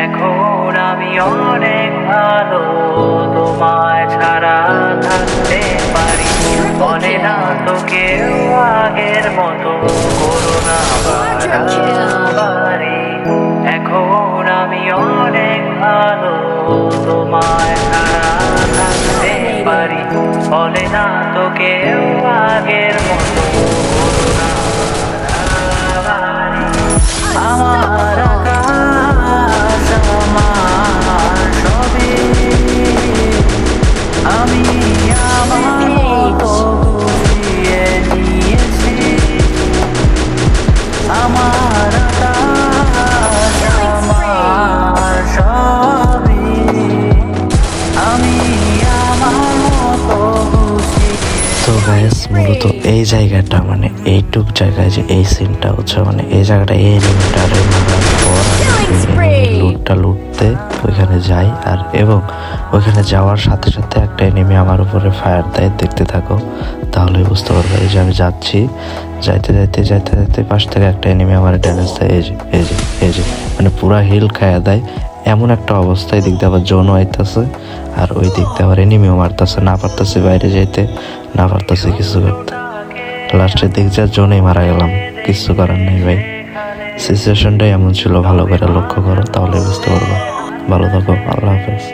এখন আমি অনেক ভালো, তোমায় ছাড়া থাকতে পারি। বলে না তো কেউ আগের মতো করোনা বাড়াবাড়ি। এখন আমি অনেক ভালো, তোমায় ছাড়া থাকতে পারি। বলে না তো কেউ আগের মতো করোনা বাড়াবাড়ি। আমার আকাশ আমার সবই, আমি আমার মতো গুছিয়ে নিয়েছি। আমার আকাশ আমার সবই, আমি আমার মতো গুছিয়ে। তো গাইস মূলত এই জায়গাটা মানে এইটুক জায়গায় যে এই সিনটা হচ্ছে মানে এই জায়গাটা এই এনিমিটারে মারার পর লুটটা লুটতে ওইখানে যাই আর এবং ওইখানে যাওয়ার সাথে সাথে একটা এনিমি আমার উপরে ফায়ার দেয়। দেখতে থাকো তাহলে বুঝতে পারবে যে আমি যাচ্ছি, যাইতে যাইতে যাইতে যাইতে পাশ থেকে একটা এনিমি আমার ড্যামেজ দেয়। এই যে মানে পুরা হিল খায়া দেয়। এমন একটা অবস্থায় দিক দিয়ে আবার জোনও আইতেছে আর ওই দিক দিয়ে আবার এনিমিও মারতেছে। না পারতেছে বাইরে যাইতে, না পারতেছে কিছু করতে। লাস্টের দিক যা জোনেই মারা গেলাম, কিছু করার নেই ভাই। সিচুয়েশনটাই এমন ছিল, ভালো করে লক্ষ্য করো তাহলে বুঝতে পারবো। ভালো থাকো, আল্লাহ হাফেজ।